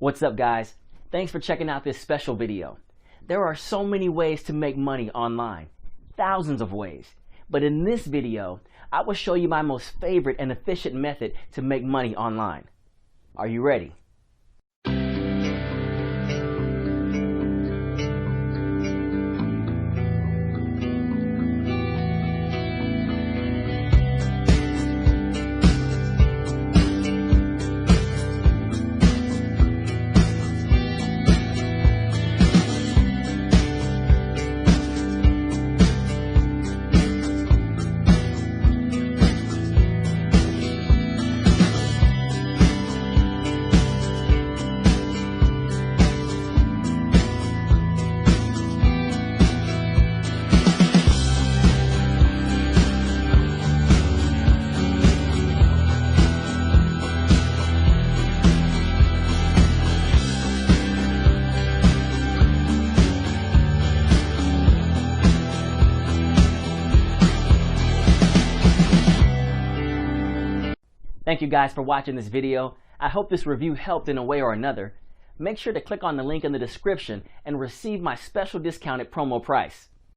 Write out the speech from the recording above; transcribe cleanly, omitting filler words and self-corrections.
What's up, guys? Thanks for checking out this special video. There are so many ways to make money online, thousands of ways. But in this video, I will show you my most favorite and efficient method to make money online. Are you ready? Thank you guys for watching this video. I hope this review helped in a way or another. Make sure to click on the link in the description and receive my special discounted promo price.